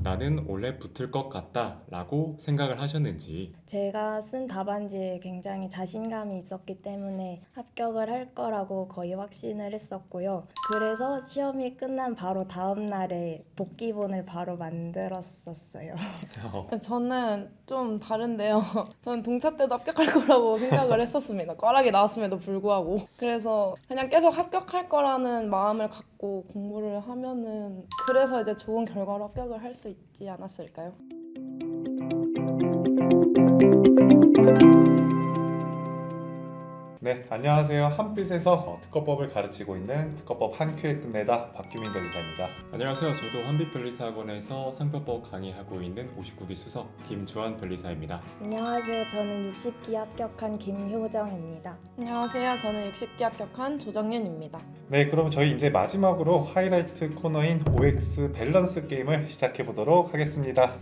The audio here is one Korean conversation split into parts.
나는 원래 붙을 것 같다 라고 생각을 하셨는지. 제가 쓴 답안지에 굉장히 자신감이 있었기 때문에 합격을 할 거라고 거의 확신을 했었고요. 그래서 시험이 끝난 바로 다음 날에 복기본을 바로 만들었었어요. 저는 좀 다른데요. 저는 동차 때도 합격할 거라고 생각을 했었습니다. 꽈락이 나왔음에도 불구하고. 그래서 그냥 계속 합격할 거라는 마음을 갖고 공부를 하면은 그래서 이제 좋은 결과로 합격을 할 수 있지 않았을까요? 네, 안녕하세요. 한빛에서 특허법을 가르치고 있는 특허법 한 큐에 끝내다 박규민 변리사입니다. 안녕하세요. 저도 한빛변리사학원에서 상표법 강의하고 있는 59기 수석 김주환 변리사입니다. 안녕하세요. 저는 60기 합격한 김효정입니다. 안녕하세요. 저는 60기 합격한 조정윤입니다. 네, 그럼 저희 이제 마지막으로 하이라이트 코너인 OX 밸런스 게임을 시작해 보도록 하겠습니다.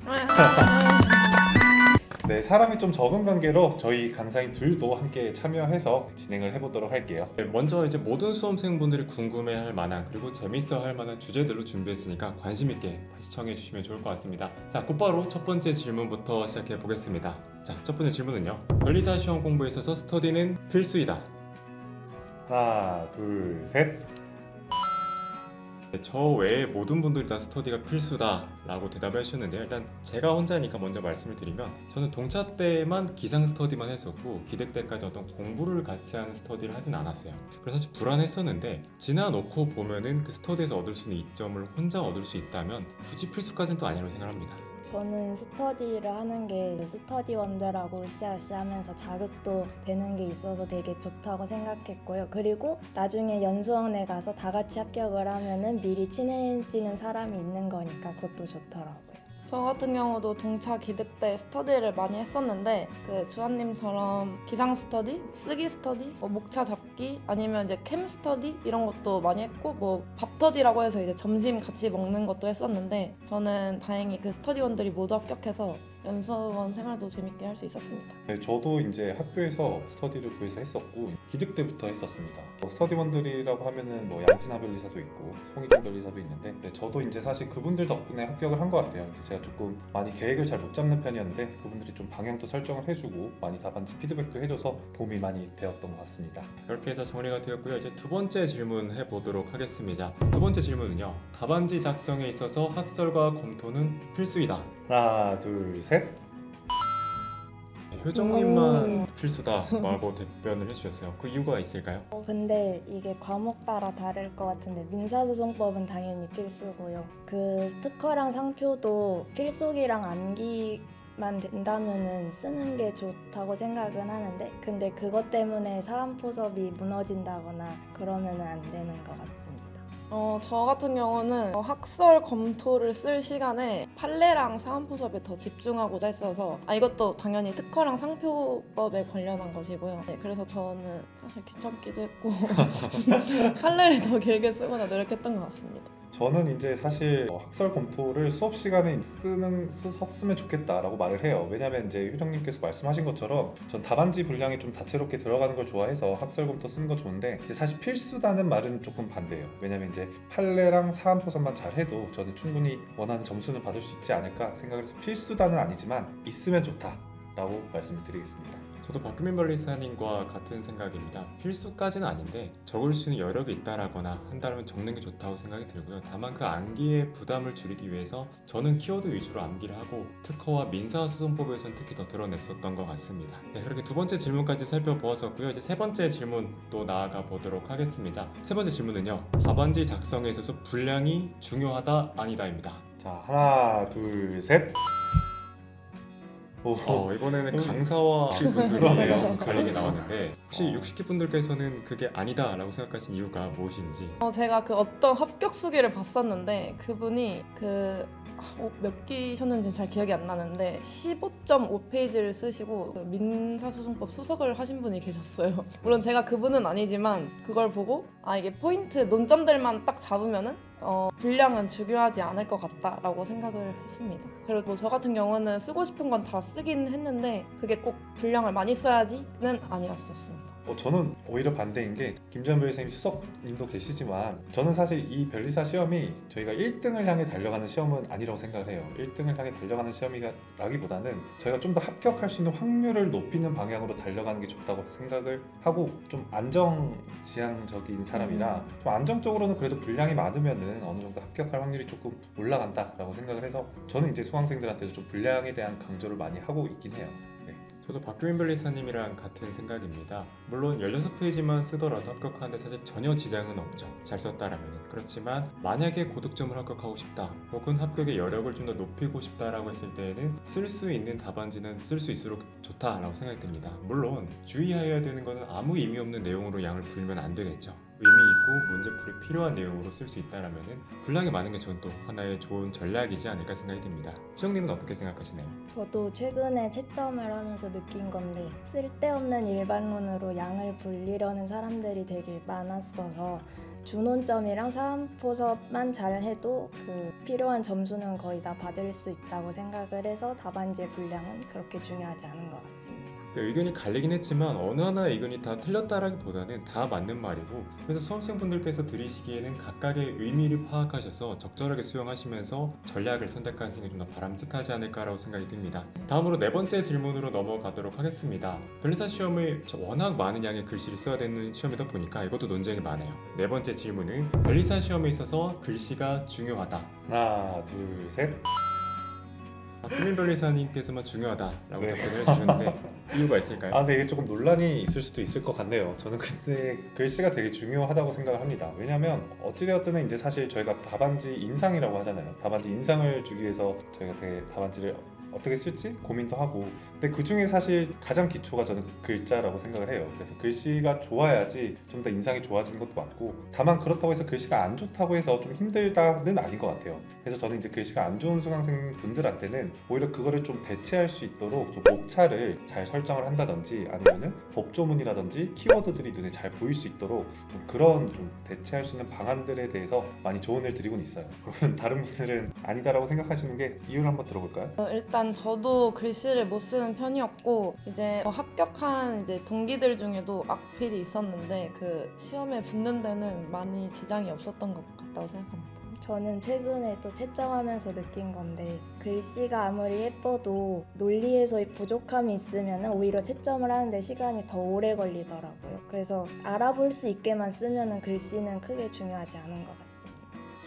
네, 사람이 좀 적은 관계로 저희 강사인 둘도 함께 참여해서 진행을 해보도록 할게요. 네, 먼저 이제 모든 수험생분들이 궁금해할 만한 그리고 재밌어할 만한 주제들로 준비했으니까 관심 있게 시청해 주시면 좋을 것 같습니다. 자, 곧바로 첫 번째 질문부터 시작해 보겠습니다. 자, 첫 번째 질문은요. 변리사 시험 공부에 있어서 스터디는 필수이다. 하나, 둘, 셋. 네, 저 외에 모든 분들이 다 스터디가 필수다라고 대답을 해주셨는데요. 일단 제가 혼자니까 먼저 말씀을 드리면 저는 동차 때만 기상 스터디만 했었고 기대 때까지 어떤 공부를 같이 하는 스터디를 하진 않았어요. 그래서 사실 불안했었는데 지나놓고 보면은 그 스터디에서 얻을 수 있는 이점을 혼자 얻을 수 있다면 굳이 필수까지는 또 아니라고 생각합니다. 저는 스터디를 하는 게 스터디원들하고 으쌰으쌰하면서 자극도 되는 게 있어서 되게 좋다고 생각했고요. 그리고 나중에 연수원에 가서 다 같이 합격을 하면은 미리 친해지는 사람이 있는 거니까 그것도 좋더라고요. 저 같은 경우도 동차 기득 때 스터디를 많이 했었는데 그 주한님처럼 기상 스터디, 쓰기 스터디, 목차 잡기 아니면 이제 캠 스터디 이런 것도 많이 했고 뭐 밥터디라고 해서 이제 점심 같이 먹는 것도 했었는데 저는 다행히 그 스터디원들이 모두 합격해서 연수원 생활도 재밌게 할 수 있었습니다. 네, 저도 이제 학교에서 스터디를 구해서 했었고 기득 때부터 했었습니다. 스터디원들이라고 하면은 뭐 양진아 변리사도 있고 송희정 변리사도 있는데 네, 저도 이제 사실 그분들 덕분에 합격을 한 것 같아요. 이제 제가 조금 많이 계획을 잘 못 잡는 편이었는데 그분들이 좀 방향도 설정을 해주고 많이 답안지 피드백도 해줘서 도움이 많이 되었던 것 같습니다. 이렇게 해서 정리가 되었고요. 이제 두 번째 질문 해보도록 하겠습니다. 두 번째 질문은요. 답안지 작성에 있어서 학설과 검토는 필수이다. 하나, 둘, 셋. 효정님만 필수다라고 답변을 해주셨어요. 그 이유가 있을까요? 근데 이게 과목 따라 다를 것 같은데 민사소송법은 당연히 필수고요. 그 특허랑 상표도 필수기랑 암기만 된다면은 쓰는 게 좋다고 생각은 하는데 근데 그것 때문에 사안포섭이 무너진다거나 그러면은 안 되는 것 같습니다. 저 같은 경우는 학설 검토를 쓸 시간에 판례랑 사안포섭에 더 집중하고자 했어서 이것도 당연히 특허랑 상표법에 관련한 것이고요. 네, 그래서 저는 사실 귀찮기도 했고 판례를 더 길게 쓰거나 노력했던 것 같습니다. 저는 이제 사실 학설 검토를 수업 시간에 썼으면 좋겠다라고 말을 해요. 왜냐면 이제 효정님께서 말씀하신 것처럼 전 답안지 분량이 좀 다채롭게 들어가는 걸 좋아해서 학설 검토 쓰는 거 좋은데 이제 사실 필수다는 말은 조금 반대예요. 왜냐면 이제 판례랑 사안포섭만 잘해도 저는 충분히 원하는 점수는 받을 수 있지 않을까 생각을 해서 필수다는 아니지만 있으면 좋다라고 말씀을 드리겠습니다. 저도 박규민 변리사님과 같은 생각입니다. 필수까지는 아닌데 적을 수 있는 여력이 있다라거나 한다면 적는 게 좋다고 생각이 들고요. 다만 그 암기의 부담을 줄이기 위해서 저는 키워드 위주로 암기를 하고 특허와 민사소송법에서는 특히 더 드러냈었던 것 같습니다. 네, 그렇게 두 번째 질문까지 살펴보았었고요. 이제 세 번째 질문 또 나아가 보도록 하겠습니다. 세 번째 질문은요. 답안지 작성에 있어서 분량이 중요하다 아니다입니다. 자, 하나, 둘, 셋. 이번에는 강사와 분들이 갈리게 나왔는데 혹시 60기 분들께서는 그게 아니다라고 생각하신 이유가 무엇인지? 제가 그 어떤 합격 수기를 봤었는데 그분이 몇 기셨는지 잘 기억이 안 나는데 15.5페이지를 쓰시고 그 민사소송법 수석을 하신 분이 계셨어요. 물론 제가 그분은 아니지만 그걸 보고 이게 포인트 논점들만 딱 잡으면은 분량은 중요하지 않을 것 같다라고 생각을 했습니다. 그리고 뭐 저 같은 경우는 쓰고 싶은 건 다 쓰긴 했는데 그게 꼭 분량을 많이 써야지는 아니었었습니다. 저는 오히려 반대인 게 김지현 변리사님 수석님도 계시지만 저는 사실 이 변리사 시험이 저희가 1등을 향해 달려가는 시험은 아니라고 생각을 해요. 1등을 향해 달려가는 시험이라기보다는 저희가 좀 더 합격할 수 있는 확률을 높이는 방향으로 달려가는 게 좋다고 생각을 하고 좀 안정지향적인 사람이라 좀 안정적으로는 그래도 분량이 많으면은 어느 정도 합격할 확률이 조금 올라간다라고 생각을 해서 저는 이제 수강생들한테도 좀 분량에 대한 강조를 많이 하고 있긴 해요. 저도 박규민 변리사님이랑 같은 생각입니다. 물론 16페이지만 쓰더라도 합격하는데 사실 전혀 지장은 없죠. 잘 썼다라면. 그렇지만 만약에 고득점을 합격하고 싶다 혹은 합격의 여력을 좀 더 높이고 싶다라고 했을 때에는 쓸 수 있는 답안지는 쓸 수 있을수록 좋다라고 생각이 듭니다. 물론 주의해야 되는 것은 아무 의미 없는 내용으로 양을 불면 안 되겠죠. 의미 있고 문제풀이 필요한 내용으로 쓸 수 있다라면 분량이 많은 게 저는 또 하나의 좋은 전략이지 않을까 생각이 듭니다. 수정님은 어떻게 생각하시나요? 저도 최근에 채점을 하면서 느낀 건데 쓸데없는 일반론으로 양을 불리려는 사람들이 되게 많았어서 준원점이랑 사안포섭만 잘해도 그 필요한 점수는 거의 다 받을 수 있다고 생각을 해서 답안지의 분량은 그렇게 중요하지 않은 것 같습니다. 의견이 갈리긴 했지만 어느 하나의 의견이 다 틀렸다라기보다는 다 맞는 말이고, 그래서 수험생분들께서 들으시기에는 각각의 의미를 파악하셔서 적절하게 수용하시면서 전략을 선택하시는 게 좀 더 바람직하지 않을까라고 생각이 듭니다. 다음으로 네 번째 질문으로 넘어가도록 하겠습니다. 변리사 시험을 워낙 많은 양의 글씨를 써야 되는 시험이다 보니까 이것도 논쟁이 많아요. 네 번째 질문은 변리사 시험에 있어서 글씨가 중요하다. 하나, 둘, 셋. 박규민 변리사님께서만 중요하다라고 네. 답변을 해주셨는데 이유가 있을까요? 네, 이게 조금 논란이 있을 수도 있을 것 같네요. 저는 근데 글씨가 되게 중요하다고 생각을 합니다. 왜냐하면 어찌되었든 이제 사실 저희가 답안지 인상이라고 하잖아요. 답안지 인상을 주기 위해서 저희가 되게 답안지를 어떻게 쓸지 고민도 하고, 근데 그 중에 사실 가장 기초가 저는 글자라고 생각을 해요. 그래서 글씨가 좋아야지 좀 더 인상이 좋아지는 것도 맞고, 다만 그렇다고 해서 글씨가 안 좋다고 해서 좀 힘들다는 아닌 것 같아요. 그래서 저는 이제 글씨가 안 좋은 수강생 분들한테는 오히려 그거를 좀 대체할 수 있도록 좀 목차를 잘 설정을 한다든지 아니면은 법조문이라든지 키워드들이 눈에 잘 보일 수 있도록 좀 그런 좀 대체할 수 있는 방안들에 대해서 많이 조언을 드리고는 있어요. 그러면 다른 분들은 아니다라고 생각하시는 게 이유를 한번 들어볼까요? 일단 저도 글씨를 못 쓰는 편이었고 이제 합격한 이제 동기들 중에도 악필이 있었는데 그 시험에 붙는 데는 많이 지장이 없었던 것 같다고 생각합니다. 저는 최근에 또 채점하면서 느낀 건데 글씨가 아무리 예뻐도 논리에서의 부족함이 있으면 오히려 채점을 하는데 시간이 더 오래 걸리더라고요. 그래서 알아볼 수 있게만 쓰면 글씨는 크게 중요하지 않은 것 같습니다.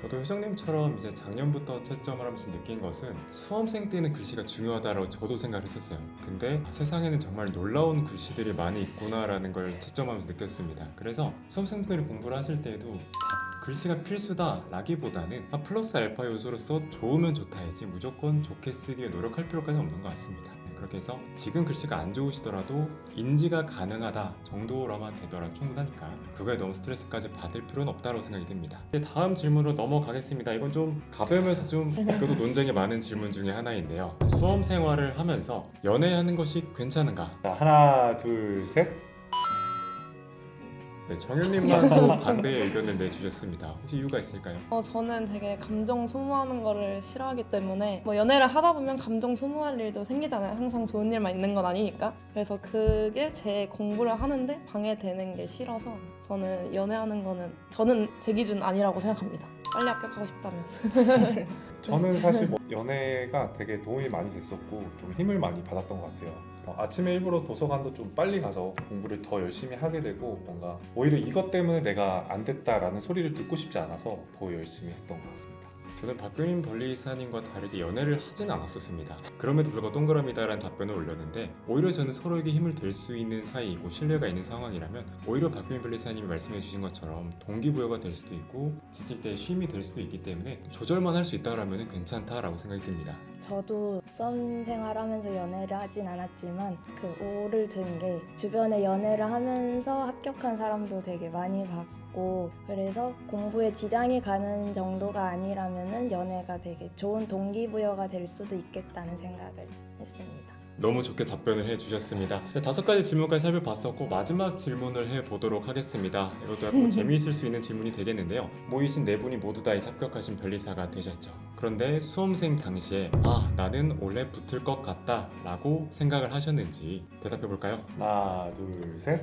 저도 효정님처럼 이제 작년부터 채점을 하면서 느낀 것은 수험생 때는 글씨가 중요하다고 저도 생각을 했었어요. 근데 세상에는 정말 놀라운 글씨들이 많이 있구나라는 걸 채점하면서 느꼈습니다. 그래서 수험생들이 공부를 하실 때에도 글씨가 필수다라기보다는 플러스 알파 요소로서 좋으면 좋다야지 무조건 좋게 쓰기에 노력할 필요까지는 없는 것 같습니다. 그렇게 해서 지금 글씨가 안 좋으시더라도 인지가 가능하다 정도로만 되더라도 충분하니까 그거에 너무 스트레스까지 받을 필요는 없다고 생각이 듭니다. 이제 다음 질문으로 넘어가겠습니다. 이건 좀 가벼우면서 좀 그래도 논쟁이 많은 질문 중에 하나인데요. 수험 생활을 하면서 연애하는 것이 괜찮은가? 자, 하나, 둘, 셋. 네, 정현님만 또 반대의 의견을 내주셨습니다. 혹시 이유가 있을까요? 저는 되게 감정 소모하는 거를 싫어하기 때문에 연애를 하다 보면 감정 소모할 일도 생기잖아요. 항상 좋은 일만 있는 건 아니니까. 그래서 그게 제 공부를 하는데 방해되는 게 싫어서 저는 연애하는 거는 저는 제 기준 아니라고 생각합니다. 빨리 합격하고 싶다면. 저는 사실 연애가 되게 도움이 많이 됐었고 좀 힘을 많이 받았던 것 같아요. 아침에 일부러 도서관도 좀 빨리 가서 공부를 더 열심히 하게 되고 뭔가 오히려 이것 때문에 내가 안 됐다라는 소리를 듣고 싶지 않아서 더 열심히 했던 것 같습니다. 저는 박규민 변리사님과 다르게 연애를 하진 않았었습니다. 그럼에도 불구하고 동그라미다라는 답변을 올렸는데 오히려 저는 서로에게 힘을 될 수 있는 사이이고 신뢰가 있는 상황이라면 오히려 박규민 변리사님이 말씀해 주신 것처럼 동기부여가 될 수도 있고 지칠 때 쉼이 될 수도 있기 때문에 조절만 할 수 있다면 괜찮다라고 생각이 듭니다. 저도 수험 생활하면서 연애를 하진 않았지만 그 오를 든 게 주변에 연애를 하면서 합격한 사람도 되게 많이 봤고, 그래서 공부에 지장이 가는 정도가 아니라면 연애가 되게 좋은 동기부여가 될 수도 있겠다는 생각을 했습니다. 너무 좋게 답변을 해주셨습니다. 5가지 질문까지 살펴봤었고 마지막 질문을 해보도록 하겠습니다. 이것도 약간 재미있을 수 있는 질문이 되겠는데요. 모이신 네 분이 모두 다 합격하신 변리사가 되셨죠. 그런데 수험생 당시에 나는 원래 붙을 것 같다 라고 생각을 하셨는지 대답해볼까요? 하나, 둘, 셋.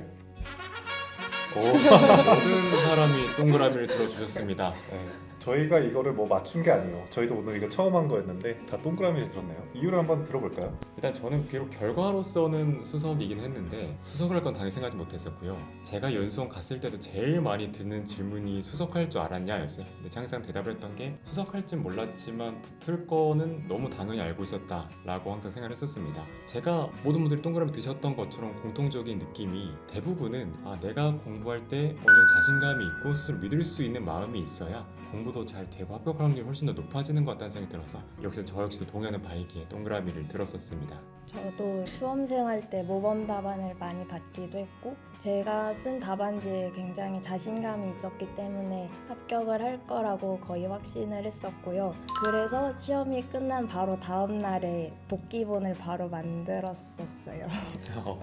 모든 사람이 동그라미를 들어주셨습니다. 네, 저희가 이거를 뭐 맞춘 게 아니에요. 저희도 오늘 이거 처음 한 거였는데 다 동그라미를 들었네요. 이유를 한번 들어볼까요? 일단 저는 비록 결과로서는 수석이긴 했는데 수석을 할 건 당연히 생각하지 못했었고요. 제가 연수원 갔을 때도 제일 많이 듣는 질문이 수석할 줄 알았냐 였어요. 근데 항상 대답을 했던 게 수석할 줄 몰랐지만 붙을 거는 너무 당연히 알고 있었다 라고 항상 생각을 했었습니다. 제가 모든 분들이 동그라미 드셨던 것처럼 공통적인 느낌이 대부분은 내가 공부할 때 어느 정도 자신감이 있고 스스로 믿을 수 있는 마음이 있어야 공부도 잘 되고 합격할 확률이 훨씬 더 높아지는 것 같다는 생각이 들어서 역시 저 역시도 동의하는 바이기에 동그라미를 들었었습니다. 저도 수험생활 때 모범 답안을 많이 받기도 했고 제가 쓴 답안지에 굉장히 자신감이 있었기 때문에 합격을 할 거라고 거의 확신을 했었고요. 그래서 시험이 끝난 바로 다음 날에 복기본을 바로 만들었었어요.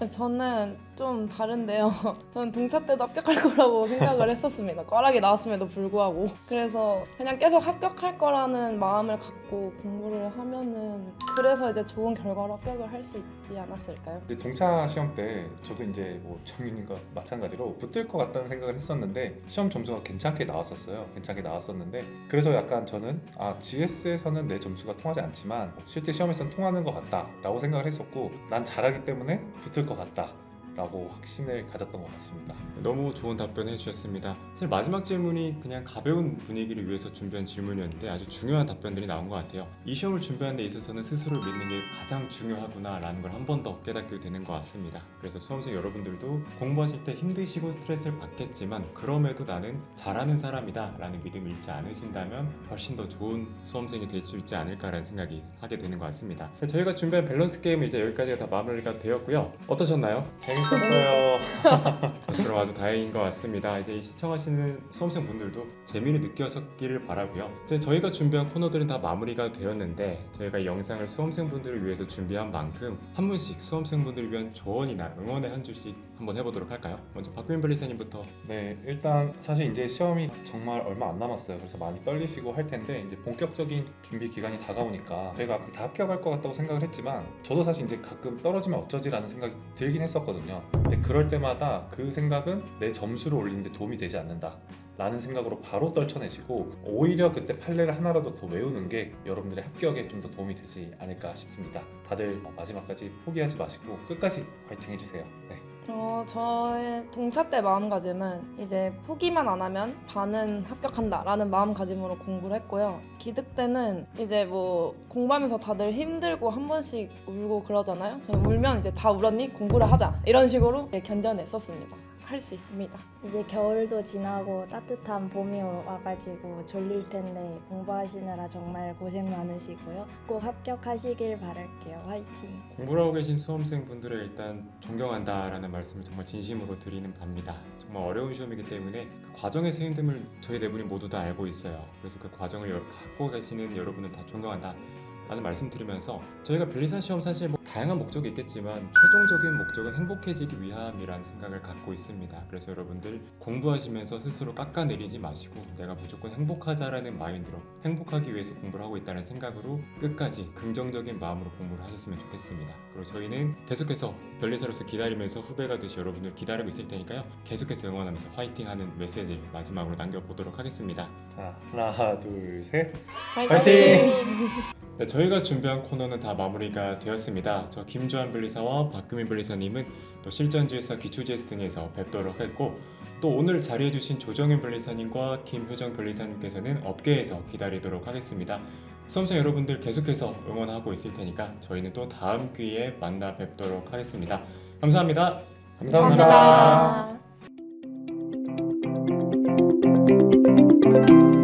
저는 좀 다른데요. 저는 동차 때도 합격할 거라고 생각을 했었습니다. 꽈락이 나왔음에도 불구하고. 그래서 그냥 계속 합격할 거라는 마음을 갖고 공부를 하면은 그래서 이제 좋은 결과로 합격을 할 수 있지 않았을까요? 이제 동차 시험 때 저도 이제 뭐 정윤님과 마찬가지로 붙을 것 같다는 생각을 했었는데 시험 점수가 괜찮게 나왔었어요. 괜찮게 나왔었는데 그래서 약간 저는 GS에서는 내 점수가 통하지 않지만 실제 시험에서는 통하는 것 같다라고 생각을 했었고 난 잘하기 때문에 붙을 것 같다 라고 확신을 가졌던 것 같습니다. 너무 좋은 답변 해주셨습니다. 사실 마지막 질문이 그냥 가벼운 분위기를 위해서 준비한 질문이었는데 아주 중요한 답변들이 나온 것 같아요. 이 시험을 준비하는 데 있어서는 스스로 믿는 게 가장 중요하구나 라는 걸 한 번 더 깨닫게 되는 것 같습니다. 그래서 수험생 여러분들도 공부하실 때 힘드시고 스트레스를 받겠지만 그럼에도 나는 잘하는 사람이다 라는 믿음을 잃지 않으신다면 훨씬 더 좋은 수험생이 될 수 있지 않을까라는 생각이 하게 되는 것 같습니다. 저희가 준비한 밸런스 게임은 이제 여기까지가 다 마무리가 되었고요. 어떠셨나요? 재밌었어요. 그럼 아주 다행인 것 같습니다. 이제 시청하시는 수험생분들도 재미를 느끼셨기를 바라고요. 이제 저희가 준비한 코너들은 다 마무리가 되었는데 저희가 이 영상을 수험생분들을 위해서 준비한 만큼 한 분씩 수험생분들을 위한 조언이나 응원의 한 줄씩 한번 해보도록 할까요? 먼저 박규민 변리사님부터. 네, 일단 사실 이제 시험이 정말 얼마 안 남았어요. 그래서 많이 떨리시고 할 텐데 이제 본격적인 준비 기간이 다가오니까 저희가 다 합격할 것 같다고 생각을 했지만 저도 사실 이제 가끔 떨어지면 어쩌지라는 생각이 들긴 했었거든요. 근데 그럴 때마다 그 생각은 내 점수를 올리는데 도움이 되지 않는다 라는 생각으로 바로 떨쳐내시고 오히려 그때 판례를 하나라도 더 외우는 게 여러분들의 합격에 좀 더 도움이 되지 않을까 싶습니다. 다들 마지막까지 포기하지 마시고 끝까지 화이팅 해주세요. 네. 저의 동차 때 마음가짐은 이제 포기만 안 하면 반은 합격한다라는 마음가짐으로 공부를 했고요. 기득 때는 이제 뭐 공부하면서 다들 힘들고 한 번씩 울고 그러잖아요. 저는 울면 이제 다 울었니? 공부를 하자 이런 식으로 견뎌냈었습니다. 할 수 있습니다. 이제 겨울도 지나고 따뜻한 봄이 와가지고 졸릴 텐데 공부하시느라 정말 고생 많으시고요. 꼭 합격하시길 바랄게요. 화이팅! 공부를 하고 계신 수험생분들을 일단 존경한다라는 말씀을 정말 진심으로 드리는 바입니다. 정말 어려운 시험이기 때문에 그 과정에서 힘듦을 저희 네 분이 모두 다 알고 있어요. 그래서 그 과정을 갖고 계시는 여러분은 다 존경한다 라는 말씀 드리면서 저희가 변리사 시험 사실 다양한 목적이 있겠지만 최종적인 목적은 행복해지기 위함이라는 생각을 갖고 있습니다. 그래서 여러분들 공부하시면서 스스로 깎아내리지 마시고 내가 무조건 행복하자라는 마인드로 행복하기 위해서 공부를 하고 있다는 생각으로 끝까지 긍정적인 마음으로 공부를 하셨으면 좋겠습니다. 그리고 저희는 계속해서 변리사로서 기다리면서 후배가 되시 여러분들 기다리고 있을 테니까요. 계속해서 응원하면서 화이팅하는 메시지를 마지막으로 남겨보도록 하겠습니다. 자, 하나, 둘, 셋. 화이팅! 네, 저희가 준비한 코너는 다 마무리가 되었습니다. 저 김주한 변리사와 박규민 변리사님은 또 실전지에서 기초지에스 등에서 뵙도록 했고 또 오늘 자리해주신 조정현 변리사님과 김효정 변리사님께서는 업계에서 기다리도록 하겠습니다. 수험생 여러분들 계속해서 응원하고 있을 테니까 저희는 또 다음 기회에 만나 뵙도록 하겠습니다. 감사합니다. 감사합니다. 감사합니다.